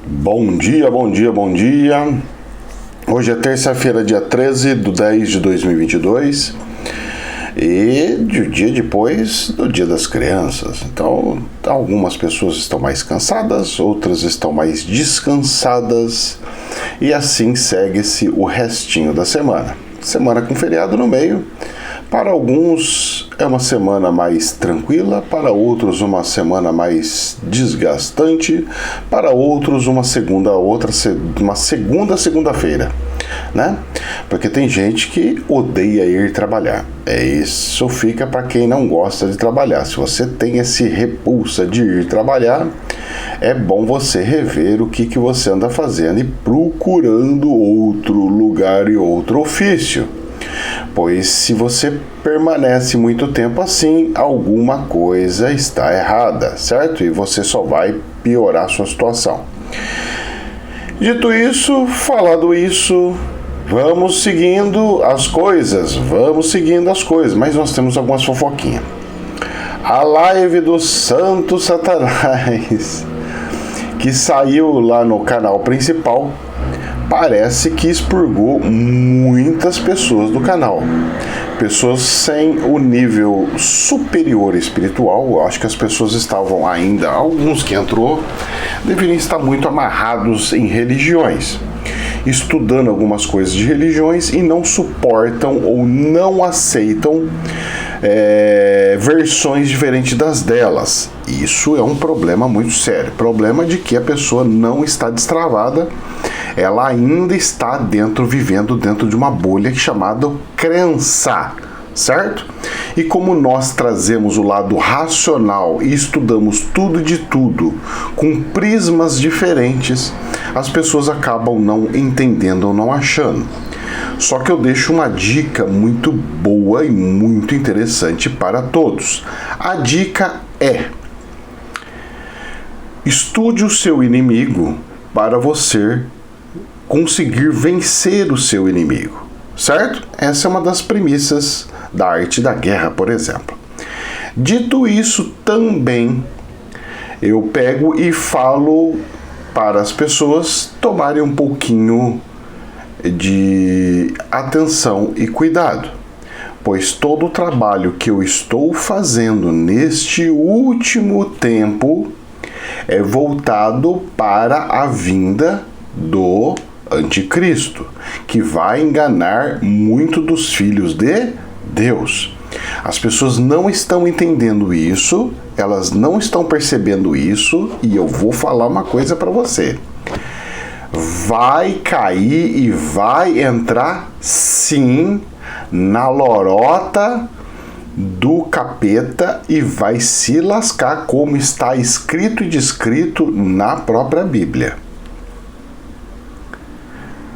Bom dia, bom dia, bom dia. Hoje é terça-feira, dia 13 de 10 de 2022 e o dia depois do Dia das Crianças. Então, algumas pessoas estão mais cansadas, outras estão mais descansadas e assim segue-se o restinho da semana. Semana com feriado no meio. Para alguns é uma semana mais tranquila, para outros uma semana mais desgastante, para outros uma segunda-feira, né? Porque tem gente que odeia ir trabalhar. Isso fica para quem não gosta de trabalhar. Se você tem esse repulsa de ir trabalhar, é bom você rever o que você anda fazendo e procurando outro lugar e outro ofício. Pois se você permanece muito tempo assim, alguma coisa está errada, certo? E você só vai piorar a sua situação. Dito isso, falado isso, vamos seguindo as coisas, mas nós temos algumas fofoquinhas. A live do Santo Satanás, que saiu lá no canal principal, parece que expurgou muitas pessoas do canal. Pessoas sem o nível superior espiritual. Eu acho que as pessoas estavam ainda, alguns que entrou, deveriam estar muito amarrados em religiões, estudando algumas coisas de religiões e não suportam ou não aceitam versões diferentes das delas. Isso é um problema muito sério. Problema de que a pessoa não está destravada, ela ainda está vivendo dentro de uma bolha chamada crença, certo? E como nós trazemos o lado racional e estudamos tudo de tudo com prismas diferentes, as pessoas acabam não entendendo ou não achando. Só que eu deixo uma dica muito boa e muito interessante para todos. A dica é: estude o seu inimigo para você conseguir vencer o seu inimigo, certo? Essa é uma das premissas da arte da guerra, por exemplo. Dito isso, também eu pego e falo para as pessoas tomarem um pouquinho de atenção e cuidado, pois todo o trabalho que eu estou fazendo neste último tempo é voltado para a vinda do Anticristo, que vai enganar muito dos filhos de Deus. As pessoas não estão entendendo isso, elas não estão percebendo isso, e eu vou falar uma coisa para você. Vai cair e vai entrar, sim, na lorota do capeta e vai se lascar, como está escrito e descrito na própria Bíblia.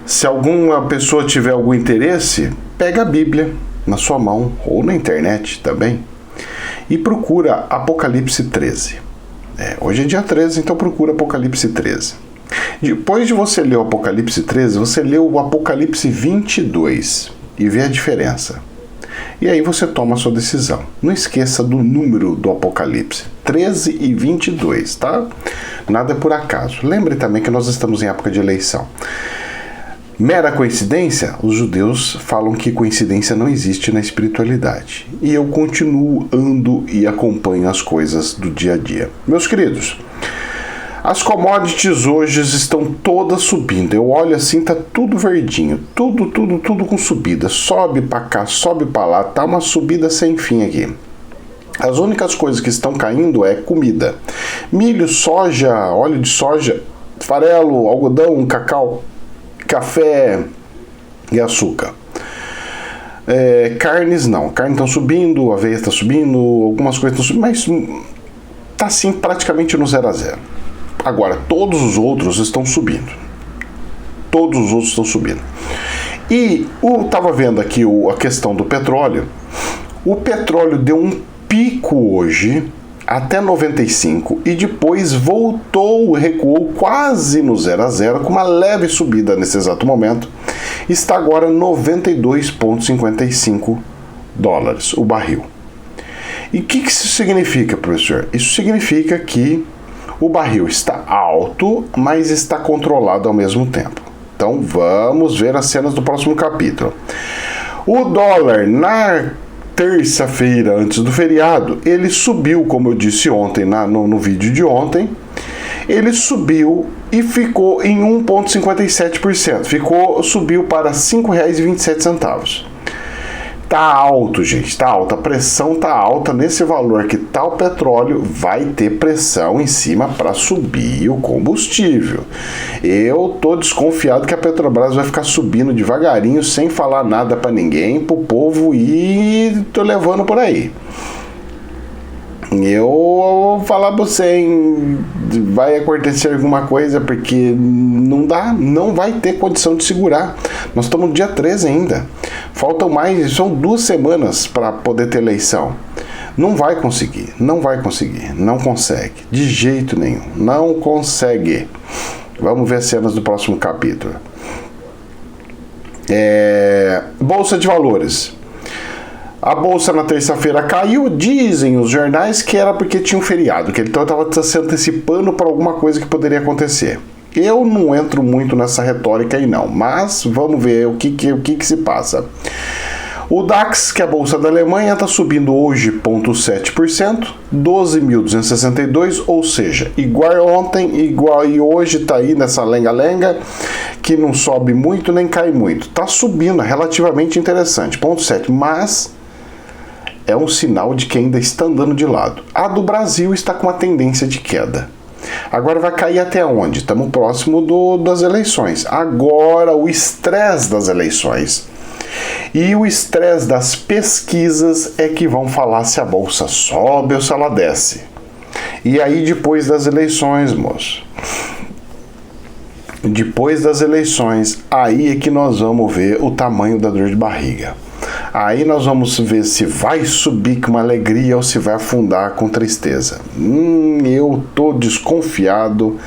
Se alguma pessoa tiver algum interesse, pega a Bíblia na sua mão, ou na internet também, e procura Apocalipse 13. Hoje é dia 13, então procura Apocalipse 13. Depois de você ler o Apocalipse 13, você lê o Apocalipse 22 e vê a diferença. E aí você toma a sua decisão. Não esqueça do número do Apocalipse, 13 e 22, tá? Nada é por acaso. Lembre também que nós estamos em época de eleição. Mera coincidência? Os judeus falam que coincidência não existe na espiritualidade. E eu continuo, ando e acompanho as coisas do dia a dia. Meus queridos, as commodities hoje estão todas subindo. Eu olho assim, tá tudo verdinho. Tudo com subida. Sobe pra cá, sobe pra lá. Tá uma subida sem fim aqui. As únicas coisas que estão caindo é comida. Milho, soja, óleo de soja, farelo, algodão, cacau, café e açúcar. Carnes não. Carne estão subindo, aveia está subindo, algumas coisas estão subindo, mas tá assim praticamente no 0 a 0. Agora, todos os outros estão subindo. E eu estava vendo aqui a questão do petróleo. O petróleo deu um pico hoje até 95 e depois recuou quase no 0 a 0 com uma leve subida nesse exato momento. Está agora 92,55 dólares o barril. E o que isso significa, professor? Isso significa que O barril está alto, mas está controlado ao mesmo tempo. Então vamos ver as cenas do próximo capítulo. O dólar na terça-feira, antes do feriado, ele subiu, como eu disse ontem no vídeo de ontem, ele subiu e ficou em 1,57%. Subiu para R$ 5,27. Tá alto, gente, tá alto. A pressão tá alta nesse valor que tá o petróleo, vai ter pressão em cima para subir o combustível. Eu tô desconfiado que a Petrobras vai ficar subindo devagarinho, sem falar nada para ninguém, pro povo ir tô levando por aí. Eu vou falar pra você, hein, vai acontecer alguma coisa, porque não vai ter condição de segurar. Nós estamos no dia 13 ainda. São 2 semanas para poder ter eleição. Não consegue, não consegue, de jeito nenhum, não consegue. Vamos ver as cenas do próximo capítulo. Bolsa de Valores. A bolsa na terça-feira caiu, dizem os jornais que era porque tinha um feriado, que ele estava se antecipando para alguma coisa que poderia acontecer. Eu não entro muito nessa retórica aí não, mas vamos ver o que se passa. O DAX, que é a bolsa da Alemanha, está subindo hoje 0,7%, 12.262, ou seja, igual ontem, igual e hoje está aí nessa lenga-lenga, que não sobe muito nem cai muito. Está subindo, relativamente interessante, 0,7%, mas é um sinal de que ainda está andando de lado. A do Brasil está com uma tendência de queda. Agora vai cair até onde? Estamos próximo das eleições. Agora o estresse das eleições e o estresse das pesquisas é que vão falar se a bolsa sobe ou se ela desce. E aí depois das eleições, moço, depois das eleições, aí é que nós vamos ver o tamanho da dor de barriga. Aí nós vamos ver se vai subir com uma alegria ou se vai afundar com tristeza. Eu tô desconfiado.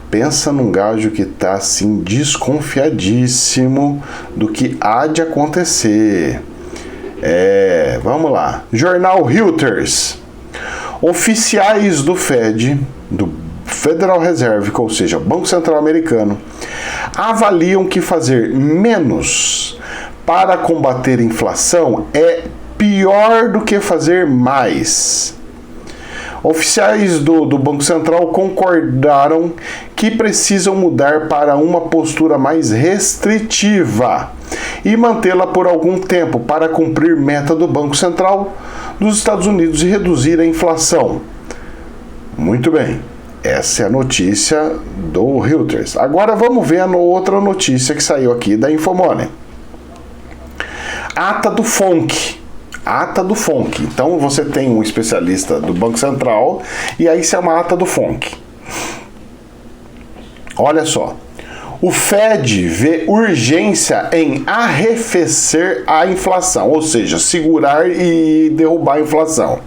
Pensa num gajo que tá assim desconfiadíssimo do que há de acontecer. Vamos lá. Jornal Reuters. Oficiais do Fed, do Federal Reserve, ou seja, Banco Central Americano, avaliam que fazer menos para combater a inflação é pior do que fazer mais. Oficiais do Banco Central concordaram que precisam mudar para uma postura mais restritiva e mantê-la por algum tempo para cumprir meta do Banco Central dos Estados Unidos e reduzir a inflação. Muito bem, essa é a notícia do Reuters. Agora vamos ver a outra notícia que saiu aqui da Infomoney. Ata do FONC. Então você tem um especialista do Banco Central e aí se é uma ata do FONC. Olha só. O Fed vê urgência em arrefecer a inflação, ou seja, segurar e derrubar a inflação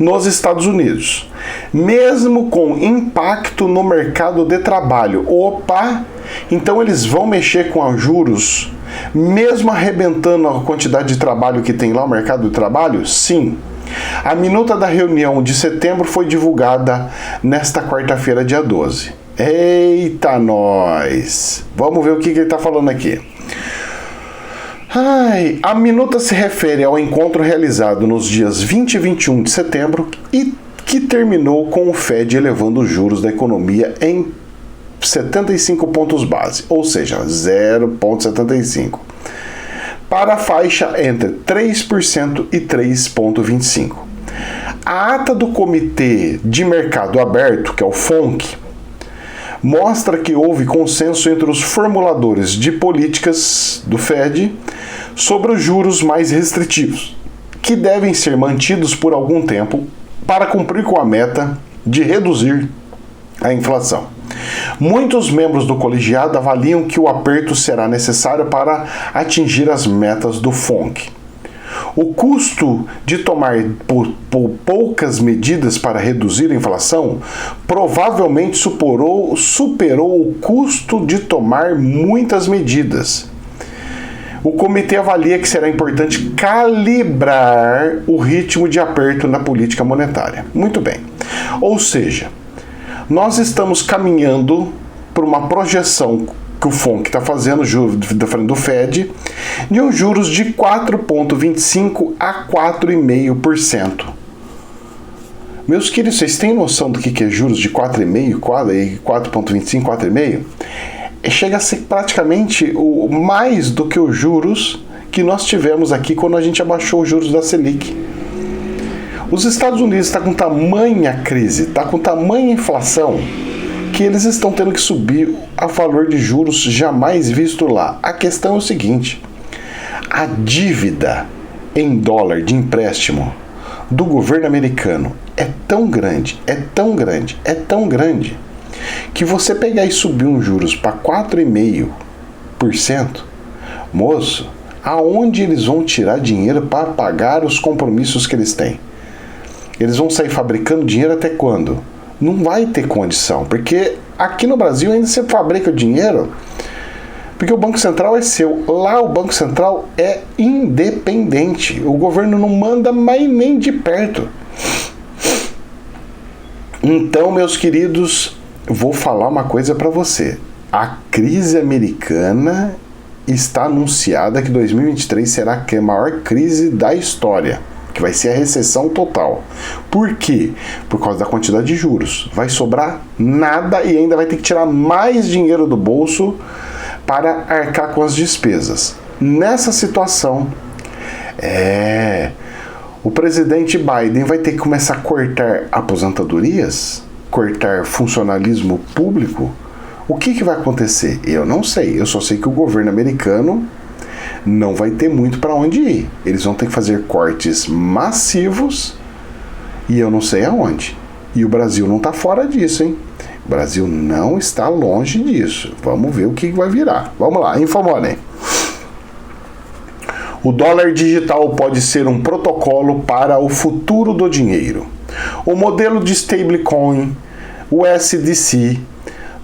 nos Estados Unidos, mesmo com impacto no mercado de trabalho. Opa! Então eles vão mexer com os juros, mesmo arrebentando a quantidade de trabalho que tem lá, o mercado de trabalho? Sim. A minuta da reunião de setembro foi divulgada nesta quarta-feira, dia 12. Eita, nós! Vamos ver o que ele está falando aqui. A minuta se refere ao encontro realizado nos dias 20 e 21 de setembro e que terminou com o Fed elevando os juros da economia em 75 pontos base, ou seja, 0,75, para a faixa entre 3% e 3,25%. A ata do Comitê de Mercado Aberto, que é o FONC, mostra que houve consenso entre os formuladores de políticas do Fed sobre os juros mais restritivos, que devem ser mantidos por algum tempo para cumprir com a meta de reduzir a inflação. Muitos membros do colegiado avaliam que o aperto será necessário para atingir as metas do FONC. O custo de tomar poucas medidas para reduzir a inflação provavelmente superou o custo de tomar muitas medidas. O comitê avalia que será importante calibrar o ritmo de aperto na política monetária. Muito bem. Ou seja, Nós estamos caminhando por uma projeção que o FONC está fazendo, da frente do Fed, de uns juros de 4,25% a 4,5%. Meus queridos, vocês têm noção do que é juros de 4,5%, 4,25%, 4,5%? Chega a ser praticamente mais do que os juros que nós tivemos aqui quando a gente abaixou os juros da Selic. Os Estados Unidos estão com tamanha crise, está com tamanha inflação, que eles estão tendo que subir a valor de juros jamais visto lá. A questão é o seguinte: a dívida em dólar de empréstimo do governo americano é tão grande, que você pegar e subir uns juros para 4,5%, moço, aonde eles vão tirar dinheiro para pagar os compromissos que eles têm? Eles vão sair fabricando dinheiro até quando? Não vai ter condição, porque aqui no Brasil ainda você fabrica dinheiro, porque o Banco Central é seu. Lá o Banco Central é independente. O governo não manda mais nem de perto. Então, meus queridos, vou falar uma coisa para você. A crise americana está anunciada que 2023 será a maior crise da história, que vai ser a recessão total. Por quê? Por causa da quantidade de juros. Vai sobrar nada e ainda vai ter que tirar mais dinheiro do bolso para arcar com as despesas. Nessa situação, o presidente Biden vai ter que começar a cortar aposentadorias, cortar funcionalismo público. O que vai acontecer? Eu não sei. Eu só sei que o governo americano não vai ter muito para onde ir. Eles vão ter que fazer cortes massivos e eu não sei aonde. E o Brasil não está fora disso, hein? O Brasil não está longe disso. Vamos ver o que vai virar. Vamos lá, Infomoney. O dólar digital pode ser um protocolo para o futuro do dinheiro. O modelo de stablecoin, o USDC,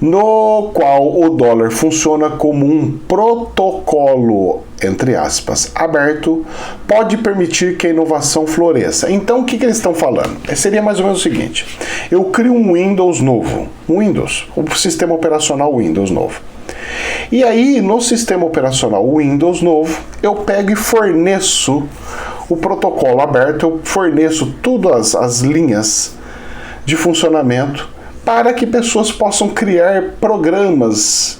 no qual o dólar funciona como um protocolo, entre aspas, aberto, pode permitir que a inovação floresça. Então, o que eles estão falando? Seria mais ou menos o seguinte: eu crio um Windows novo, o sistema operacional Windows novo. E aí, no sistema operacional Windows novo, eu pego e forneço o protocolo aberto, eu forneço todas as linhas de funcionamento para que pessoas possam criar programas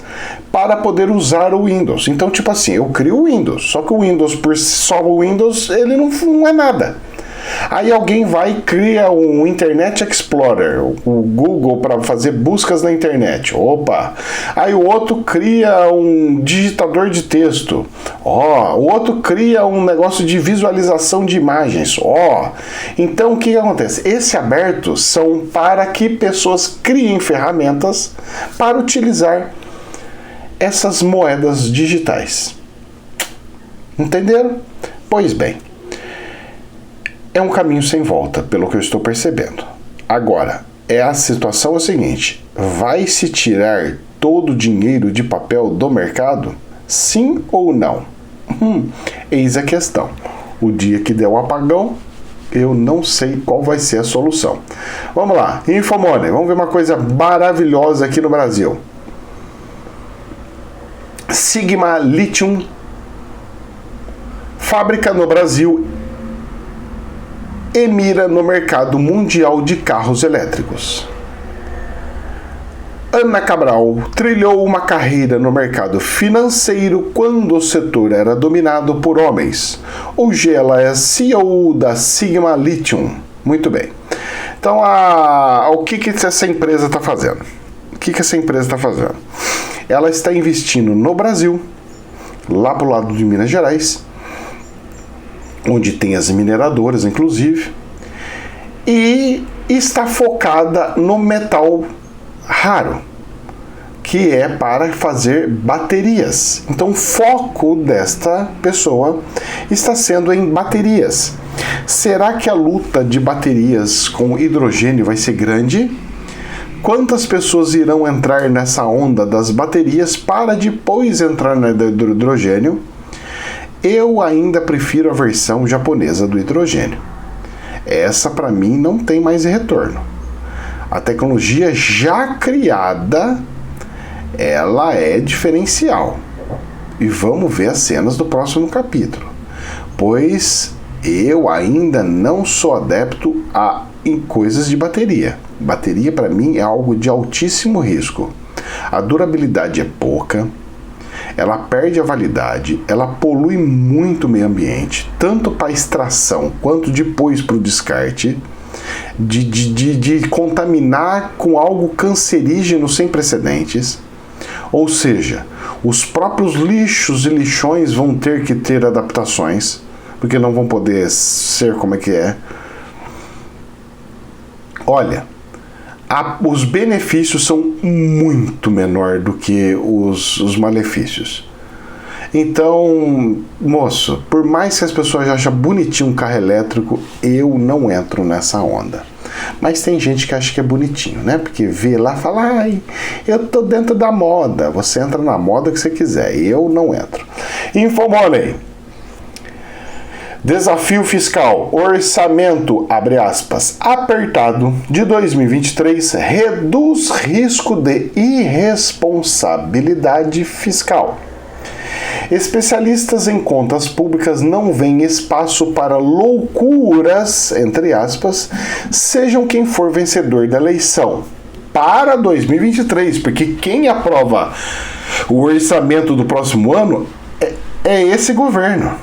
para poder usar o Windows. Então, tipo assim, eu crio o Windows, só que o Windows, por si só o Windows, ele não é nada. Aí alguém vai e cria um Internet Explorer, o Google, para fazer buscas na internet. Opa! Aí o outro cria um digitador de texto. O outro cria um negócio de visualização de imagens. Então o que acontece? Esse aberto são para que pessoas criem ferramentas para utilizar essas moedas digitais. Entenderam? Pois bem, é um caminho sem volta, pelo que eu estou percebendo. Agora, a situação é a seguinte: vai se tirar todo o dinheiro de papel do mercado? Sim ou não? Eis a questão. O dia que der o apagão, eu não sei qual vai ser a solução. Vamos lá, Infomoney, vamos ver uma coisa maravilhosa aqui no Brasil. Sigma Lithium, fábrica no Brasil e mira no mercado mundial de carros elétricos. Ana Cabral trilhou uma carreira no mercado financeiro quando o setor era dominado por homens. Hoje ela é CEO da Sigma Lithium. Muito bem. Então, o que essa empresa está fazendo? Ela está investindo no Brasil, lá para o lado de Minas Gerais, onde tem as mineradoras, inclusive, e está focada no metal raro, que é para fazer baterias. Então, o foco desta pessoa está sendo em baterias. Será que a luta de baterias com hidrogênio vai ser grande? Quantas pessoas irão entrar nessa onda das baterias para depois entrar na do hidrogênio? Eu ainda prefiro a versão japonesa do hidrogênio. Essa, para mim, não tem mais retorno. A tecnologia já criada, ela é diferencial. E vamos ver as cenas do próximo capítulo. Pois eu ainda não sou adepto em coisas de bateria. Bateria para mim é algo de altíssimo risco. A durabilidade é pouca, ela perde a validade, ela polui muito o meio ambiente, tanto para extração quanto depois para o descarte, de contaminar com algo cancerígeno sem precedentes. Ou seja, os próprios lixos e lixões vão ter que ter adaptações, porque não vão poder ser como é que é. Olha, os benefícios são muito menor do que os malefícios. Então, moço, por mais que as pessoas achem bonitinho um carro elétrico, eu não entro nessa onda. Mas tem gente que acha que é bonitinho, né? Porque vê lá e fala, ai, eu tô dentro da moda. Você entra na moda que você quiser, eu não entro. Infomoney. Desafio fiscal, orçamento, abre aspas, apertado de 2023 reduz risco de irresponsabilidade fiscal. Especialistas em contas públicas não veem espaço para loucuras, entre aspas, sejam quem for vencedor da eleição para 2023, porque quem aprova o orçamento do próximo ano é esse governo.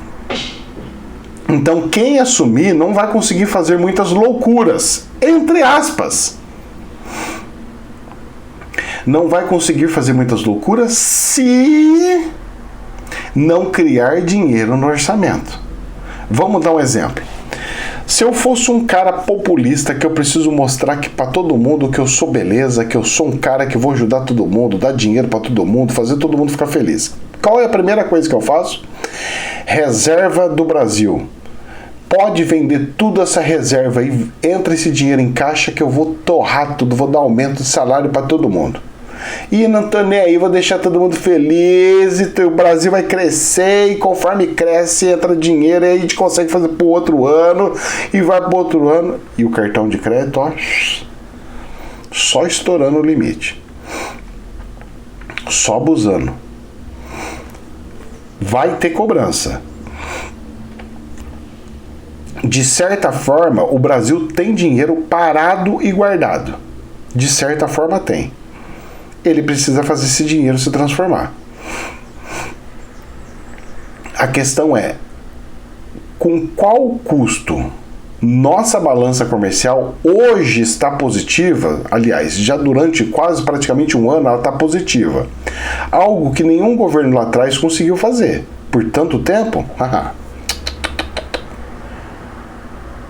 Então quem assumir não vai conseguir fazer muitas loucuras, entre aspas. Não vai conseguir fazer muitas loucuras se não criar dinheiro no orçamento. Vamos dar um exemplo. Se eu fosse um cara populista que eu preciso mostrar que para todo mundo que eu sou beleza, que eu sou um cara que vou ajudar todo mundo, dar dinheiro para todo mundo, fazer todo mundo ficar feliz. Qual é a primeira coisa que eu faço? Reserva do Brasil. Pode vender tudo essa reserva e entra esse dinheiro em caixa que eu vou torrar tudo, vou dar aumento de salário para todo mundo. E não tô nem aí, vou deixar todo mundo feliz, e o Brasil vai crescer, e conforme cresce, entra dinheiro, e aí a gente consegue fazer pro outro ano, e vai pro outro ano, e o cartão de crédito, ó, só estourando o limite. Só abusando. Vai ter cobrança. De certa forma, o Brasil tem dinheiro parado e guardado. De certa forma tem. Ele precisa fazer esse dinheiro se transformar. A questão é, com qual custo nossa balança comercial hoje está positiva? Aliás, já durante quase praticamente um ano ela está positiva. Algo que nenhum governo lá atrás conseguiu fazer. Por tanto tempo?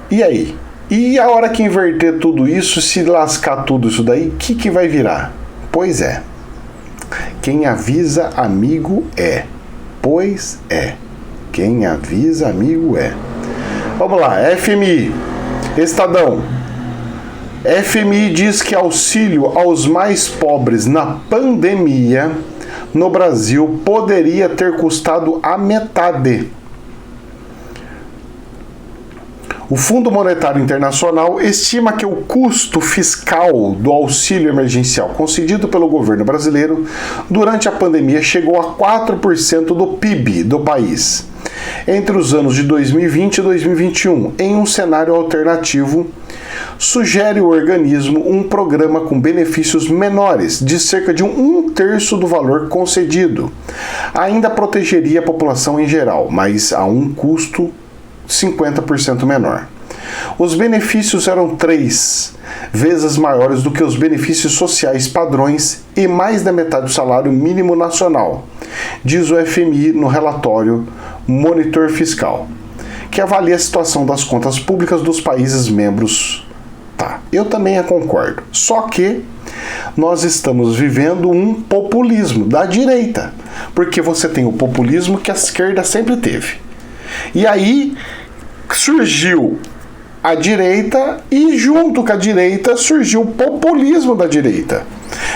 E aí? E a hora que inverter tudo isso, se lascar tudo isso daí, o que vai virar? Pois é. Quem avisa, amigo é. Pois é. Quem avisa, amigo é. Vamos lá, FMI. Estadão. FMI diz que auxílio aos mais pobres na pandemia no Brasil poderia ter custado a metade. O Fundo Monetário Internacional estima que o custo fiscal do auxílio emergencial concedido pelo governo brasileiro durante a pandemia chegou a 4% do PIB do país, entre os anos de 2020 e 2021, em um cenário alternativo. Sugere o organismo um programa com benefícios menores, de cerca de um terço do valor concedido. Ainda protegeria a população em geral, mas a um custo 50% menor. Os benefícios eram 3 vezes maiores do que os benefícios sociais padrões e mais da metade do salário mínimo nacional, diz o FMI no relatório Monitor Fiscal, que avalia a situação das contas públicas dos países membros. Tá, eu também concordo. Só que nós estamos vivendo um populismo da direita, porque você tem o populismo que a esquerda sempre teve. E aí surgiu a direita e junto com a direita surgiu o populismo da direita.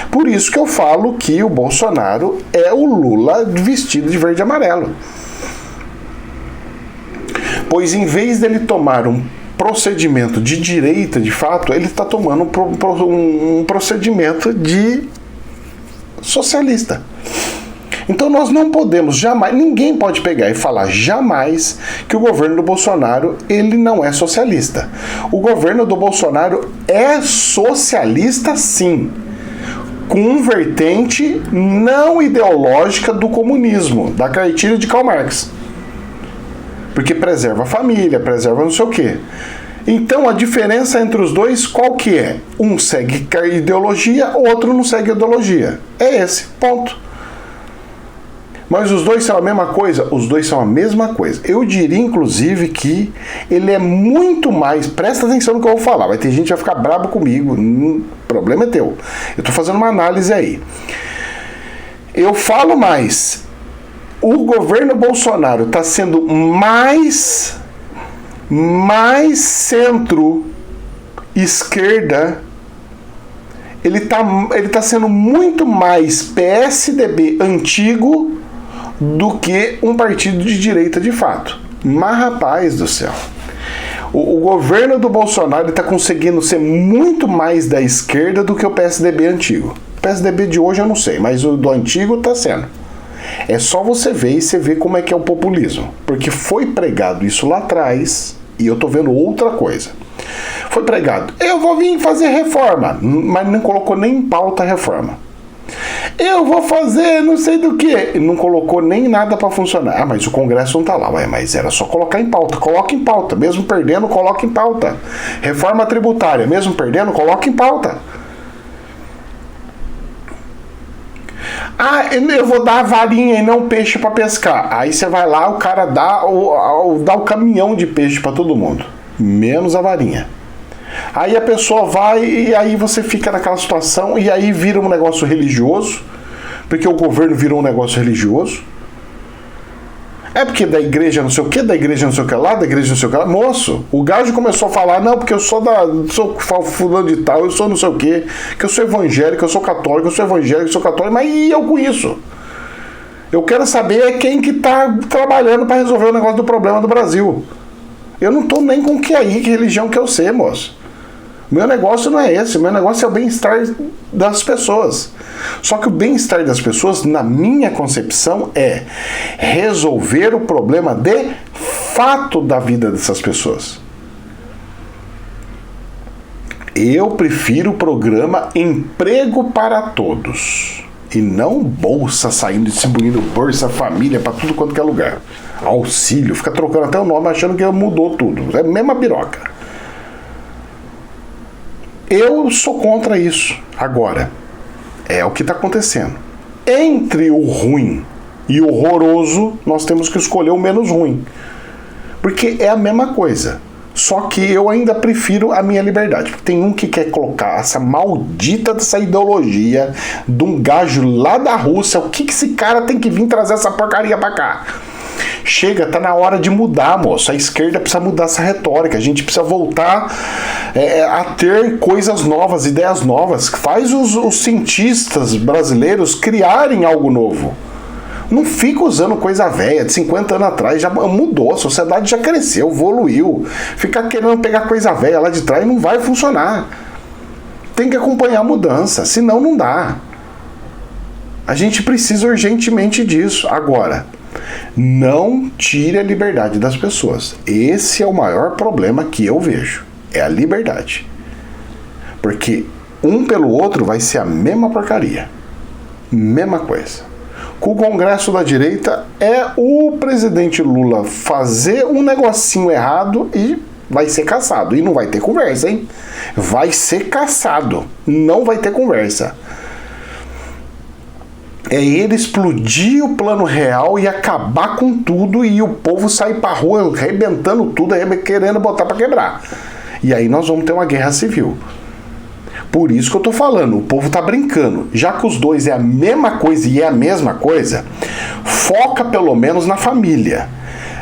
Por isso que eu falo que o Bolsonaro é o Lula vestido de verde e amarelo. Pois em vez dele tomar um procedimento de direita, de fato, ele está tomando um procedimento de socialista. Então nós não podemos jamais, ninguém pode pegar e falar jamais que o governo do Bolsonaro ele não é socialista. O governo do Bolsonaro é socialista sim, com vertente não ideológica do comunismo, da cartilha de Karl Marx. Porque preserva a família, preserva não sei o quê. Então a diferença entre os dois qual que é? Um segue ideologia, o outro não segue ideologia. É esse, ponto. Mas os dois são a mesma coisa? Os dois são a mesma coisa. Eu diria, inclusive, que ele é muito mais... Presta atenção no que eu vou falar. Vai ter gente que vai ficar brabo comigo. O problema é teu. Eu estou fazendo uma análise aí. Eu falo mais. O governo Bolsonaro está sendo mais centro-esquerda. Ele tá sendo muito mais PSDB antigo do que um partido de direita de fato. Mas, rapaz do céu, o governo do Bolsonaro está conseguindo ser muito mais da esquerda do que o PSDB antigo. O PSDB de hoje eu não sei, mas o do antigo está sendo. É só você ver e você ver como é que é o populismo. Porque foi pregado isso lá atrás e eu tô vendo outra coisa. Foi pregado, eu vou vir fazer reforma, mas não colocou nem em pauta a reforma. Eu vou fazer não sei do que. Não colocou nem nada para funcionar. Ah, mas o Congresso não tá lá. Ué, mas era só colocar em pauta. Coloca em pauta. Mesmo perdendo, coloca em pauta. Reforma tributária. Mesmo perdendo, coloca em pauta. Ah, eu vou dar a varinha e não peixe para pescar. Aí você vai lá, o cara dá o caminhão de peixe para todo mundo. Menos a varinha. Aí a pessoa vai e aí você fica naquela situação e aí vira um negócio religioso, porque o governo virou um negócio religioso. É porque da igreja não sei o que, da igreja não sei o que lá, da igreja não sei o que lá. Moço, o gajo começou a falar, não, porque eu sou fulano de tal, eu sou não sei o que eu sou evangélico, eu sou católico, eu sou evangélico, eu sou católico, mas e eu com isso? Eu quero saber quem que tá trabalhando para resolver o negócio do problema do Brasil. Eu não tô nem com que religião que eu sei, moço. Meu negócio não é esse, meu negócio é o bem-estar das pessoas. Só que o bem-estar das pessoas, na minha concepção, é resolver o problema de fato da vida dessas pessoas. Eu prefiro o programa Emprego para Todos. E não bolsa saindo, distribuindo Bolsa Família para tudo quanto que é lugar. Auxílio, fica trocando até o nome achando que mudou tudo. É a mesma piroca. Eu sou contra isso. Agora, é o que está acontecendo. Entre o ruim e o horroroso, nós temos que escolher o menos ruim. Porque é a mesma coisa. Só que eu ainda prefiro a minha liberdade. Porque tem um que quer colocar essa maldita dessa ideologia de um gajo lá da Rússia. O que esse cara tem que vir trazer essa porcaria pra cá? Chega, tá na hora de mudar, moço. A esquerda precisa mudar essa retórica. A gente precisa voltar a ter coisas novas, ideias novas. Faz os cientistas brasileiros criarem algo novo. Não fica usando coisa velha, de 50 anos atrás, já mudou, a sociedade já cresceu, evoluiu. Ficar querendo pegar coisa velha lá de trás não vai funcionar. Tem que acompanhar a mudança, senão não dá. A gente precisa urgentemente disso. Agora, não tire a liberdade das pessoas. Esse é o maior problema que eu vejo. É a liberdade. Porque um pelo outro vai ser a mesma porcaria. Mesma coisa. Com o Congresso da direita é o presidente Lula fazer um negocinho errado e vai ser caçado. E não vai ter conversa, hein? Vai ser caçado. Não vai ter conversa. É ele explodir o plano real e acabar com tudo e o povo sair pra rua arrebentando tudo, querendo botar pra quebrar. E aí nós vamos ter uma guerra civil. Por isso que eu tô falando, o povo tá brincando. Já que os dois é a mesma coisa e é a mesma coisa, foca pelo menos na família.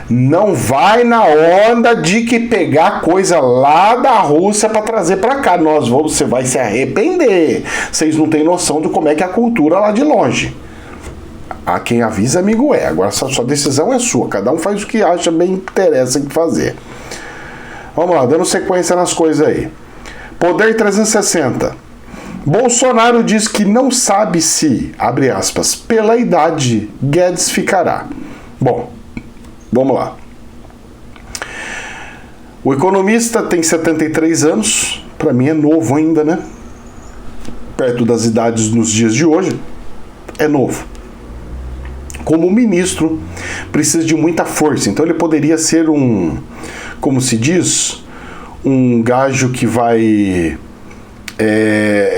Não vai na onda de que pegar coisa lá da Rússia para trazer para cá. Você vai se arrepender. Vocês não têm noção de como é que é a cultura lá de longe. A quem avisa, amigo é. Agora, sua decisão é sua. Cada um faz o que acha bem interessa em fazer. Vamos lá, dando sequência nas coisas aí. Poder 360. Bolsonaro diz que não sabe se, abre aspas, pela idade, Guedes ficará. Bom, vamos lá. O economista tem 73 anos, para mim é novo ainda, né? Perto das idades nos dias de hoje, é novo. Como ministro, precisa de muita força, então ele poderia ser um, como se diz, um gajo que vai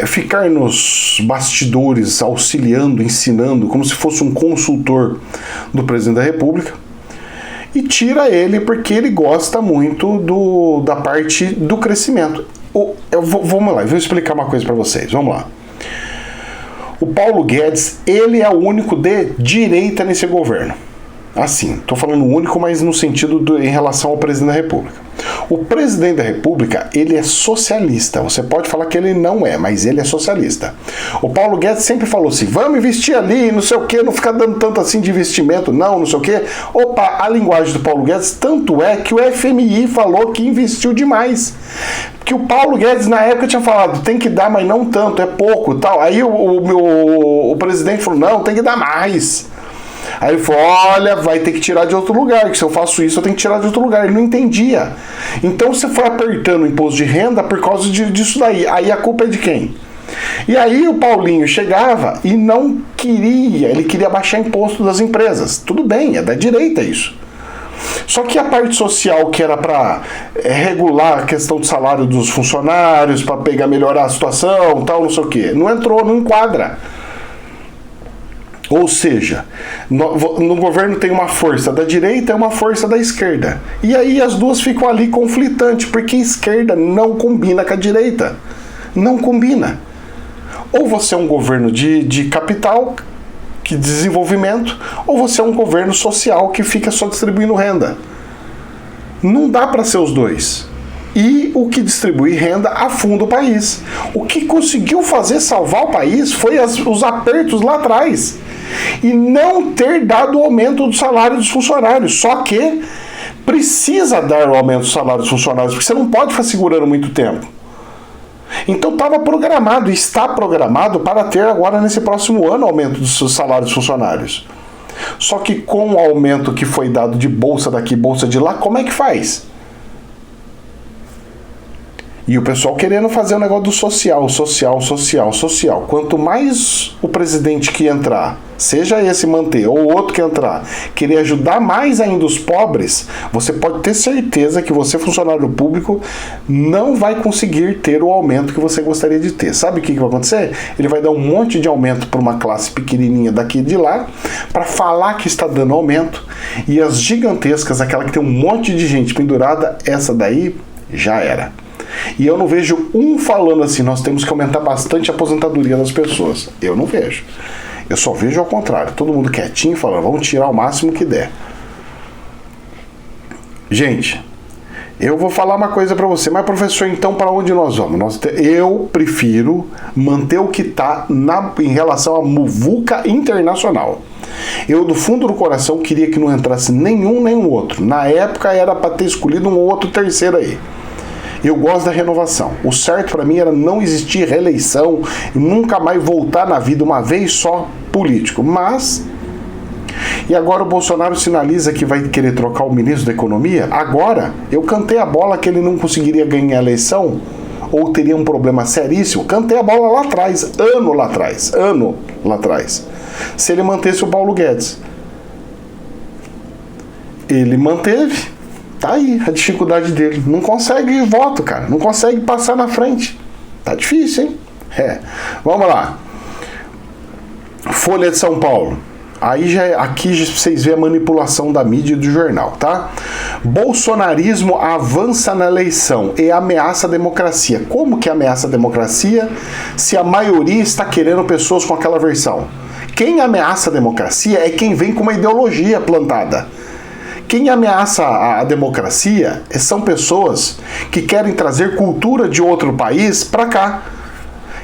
ficar nos bastidores, auxiliando, ensinando, como se fosse um consultor do presidente da República, e tira ele porque ele gosta muito da parte do crescimento. Vamos lá, eu vou explicar uma coisa para vocês, vamos lá. O Paulo Guedes, ele é o único de direita nesse governo. Assim, estou falando único, mas no sentido em relação ao presidente da República. O presidente da República, ele é socialista. Você pode falar que ele não é, mas ele é socialista. O Paulo Guedes sempre falou assim, vamos investir ali, não sei o que, não ficar dando tanto assim de investimento, não sei o que. Opa, a linguagem do Paulo Guedes, tanto é que o FMI falou que investiu demais. Que o Paulo Guedes na época tinha falado, tem que dar, mas não tanto, é pouco e tal. Aí o presidente falou, não, tem que dar mais. Aí ele falou, olha, vai ter que tirar de outro lugar, que se eu faço isso eu tenho que tirar de outro lugar. Ele não entendia. Então você foi apertando o imposto de renda por causa disso daí. Aí a culpa é de quem? E aí o Paulinho chegava e não queria, ele queria baixar imposto das empresas. Tudo bem, é da direita isso. Só que a parte social que era para regular a questão do salário dos funcionários, para melhorar a situação, tal, não sei o quê, não entrou, não enquadra. Ou seja, no governo tem uma força da direita e uma força da esquerda. E aí as duas ficam ali conflitantes, porque a esquerda não combina com a direita. Não combina. Ou você é um governo de capital, de desenvolvimento, ou você é um governo social que fica só distribuindo renda. Não dá para ser os dois. E o que distribui renda afunda o país. O que conseguiu salvar o país foi os apertos lá atrás. E não ter dado o aumento do salário dos funcionários. Só que precisa dar o aumento do salário dos funcionários, porque você não pode ficar segurando muito tempo. Então estava programado, está programado para ter agora nesse próximo ano o aumento dos salários dos funcionários. Só que com o aumento que foi dado de bolsa daqui, bolsa de lá, como é que faz? E o pessoal querendo fazer o negócio do social. Quanto mais o presidente que entrar, seja esse manter ou outro que entrar, querer ajudar mais ainda os pobres, você pode ter certeza que você, funcionário público, não vai conseguir ter o aumento que você gostaria de ter. Sabe o que vai acontecer? Ele vai dar um monte de aumento para uma classe pequenininha daqui e de lá, para falar que está dando aumento, e as gigantescas, aquela que tem um monte de gente pendurada, essa daí já era. E eu não vejo um falando assim, nós temos que aumentar bastante a aposentadoria das pessoas. Eu não vejo. Eu só vejo ao contrário. Todo mundo quietinho falando, vamos tirar o máximo que der. Gente, eu vou falar uma coisa para você. Mas professor, então para onde nós vamos? Eu prefiro manter o que está em relação à muvuca internacional. Eu, do fundo do coração, queria que não entrasse nenhum nem o outro. Na época era para ter escolhido um ou outro terceiro aí. Eu gosto da renovação. O certo para mim era não existir reeleição e nunca mais voltar na vida uma vez só político. Mas, e agora o Bolsonaro sinaliza que vai querer trocar o ministro da Economia? Agora, eu cantei a bola que ele não conseguiria ganhar a eleição ou teria um problema seríssimo. Cantei a bola lá atrás, ano lá atrás. Se ele mantesse o Paulo Guedes. Ele manteve. Tá aí a dificuldade dele. Não consegue voto, cara. Não consegue passar na frente. Tá difícil, hein? Vamos lá. Folha de São Paulo. Aí aqui vocês veem a manipulação da mídia e do jornal, tá? Bolsonarismo avança na eleição e ameaça a democracia. Como que ameaça a democracia se a maioria está querendo pessoas com aquela versão? Quem ameaça a democracia é quem vem com uma ideologia plantada. Quem ameaça a democracia são pessoas que querem trazer cultura de outro país para cá.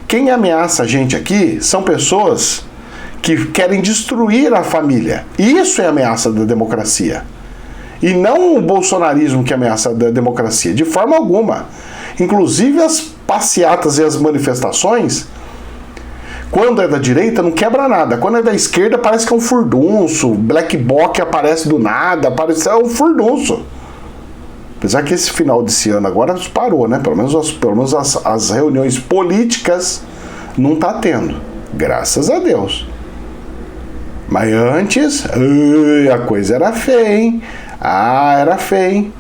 Quem ameaça a gente aqui são pessoas que querem destruir a família. Isso é ameaça da democracia. E não o bolsonarismo que ameaça a democracia, de forma alguma. Inclusive as passeatas e as manifestações, quando é da direita não quebra nada, quando é da esquerda parece que é um furdunço, black bloc aparece do nada, parece um furdunço. Apesar que esse final desse ano agora parou, né? Pelo menos as reuniões políticas não tá tendo, graças a Deus. Mas antes, a coisa era feia, hein? Era feia, hein?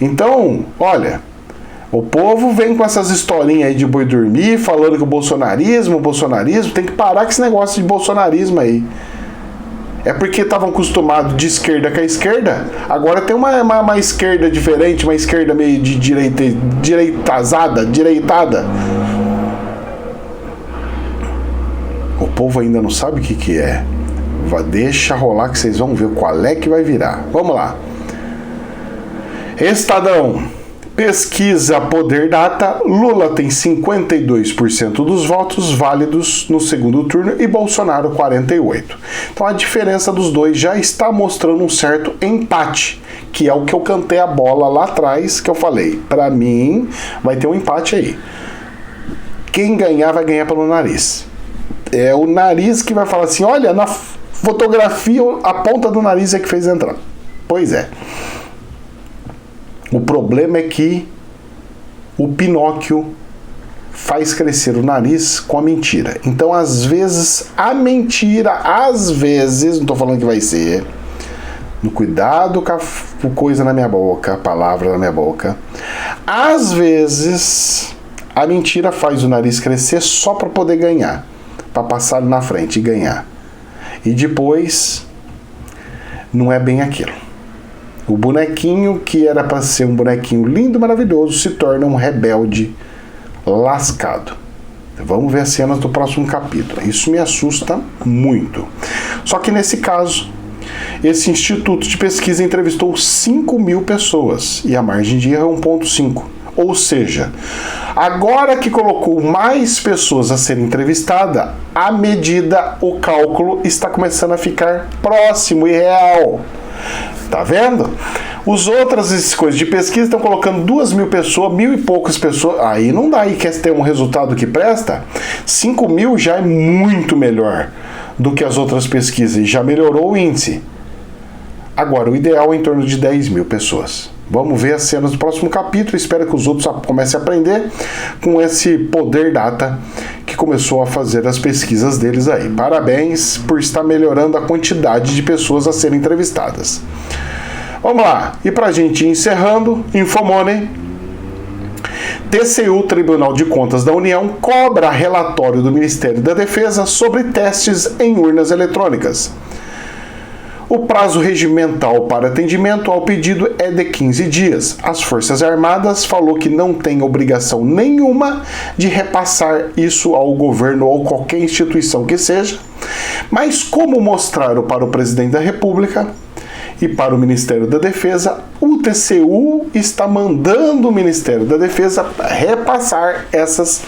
Então, olha, o povo vem com essas historinhas aí de boi dormir, falando que o bolsonarismo, tem que parar com esse negócio de bolsonarismo aí. É porque estavam acostumados de esquerda com a esquerda, agora tem uma esquerda diferente, uma esquerda meio de direitada. O povo ainda não sabe o que é. Deixa rolar que vocês vão ver qual é que vai virar. Vamos lá. Estadão. Pesquisa Poder Data. Lula tem 52% dos votos válidos no segundo turno e Bolsonaro 48%. Então a diferença dos dois já está mostrando um certo empate, que é o que eu cantei a bola lá atrás, que eu falei. Para mim, vai ter um empate aí. Quem ganhar vai ganhar pelo nariz. É o nariz que vai falar assim, olha, na fotografia a ponta do nariz é que fez entrar. Pois é. O problema é que o Pinóquio faz crescer o nariz com a mentira. Então, às vezes, a mentira, não tô falando que vai ser, no cuidado com a coisa na minha boca, a palavra na minha boca, às vezes, a mentira faz o nariz crescer só para poder ganhar, para passar na frente e ganhar. E depois, não é bem aquilo. O bonequinho que era para ser um bonequinho lindo, maravilhoso, se torna um rebelde lascado. Vamos ver as cenas do próximo capítulo. Isso me assusta muito. Só que nesse caso, esse instituto de pesquisa entrevistou 5.000 pessoas e a margem de erro é 1,5. Ou seja, agora que colocou mais pessoas a serem entrevistadas, a medida, o cálculo está começando a ficar próximo e real. Tá vendo? Os outras coisas de pesquisa estão colocando 2.000 pessoas, 1.000 e poucas pessoas. Aí não dá, e quer ter um resultado que presta? 5.000 já é muito melhor do que as outras pesquisas e já melhorou o índice. Agora, o ideal é em torno de 10.000 pessoas. Vamos ver as cenas do próximo capítulo. Espero que os outros comecem a aprender com esse Poder Data que começou a fazer as pesquisas deles aí. Parabéns por estar melhorando a quantidade de pessoas a serem entrevistadas. Vamos lá. E pra gente ir encerrando, Infomoney. TCU, Tribunal de Contas da União, cobra relatório do Ministério da Defesa sobre testes em urnas eletrônicas. O prazo regimental para atendimento ao pedido é de 15 dias. As Forças Armadas falou que não tem obrigação nenhuma de repassar isso ao governo ou qualquer instituição que seja, mas como mostraram para o Presidente da República e para o Ministério da Defesa, o TCU está mandando o Ministério da Defesa repassar essas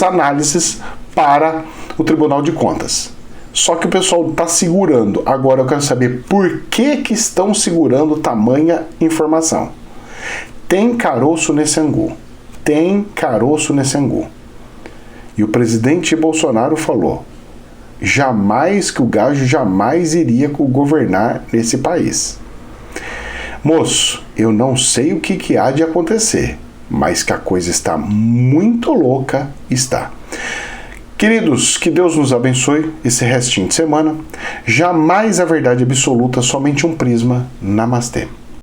análises para o Tribunal de Contas. Só que o pessoal está segurando. Agora eu quero saber por que estão segurando tamanha informação. Tem caroço nesse angu. Tem caroço nesse angu. E o presidente Bolsonaro falou que o gajo jamais iria governar nesse país. Moço, eu não sei o que há de acontecer, mas que a coisa está muito louca, está. Queridos, que Deus nos abençoe esse restinho de semana. Jamais a verdade absoluta, somente um prisma. Namastê.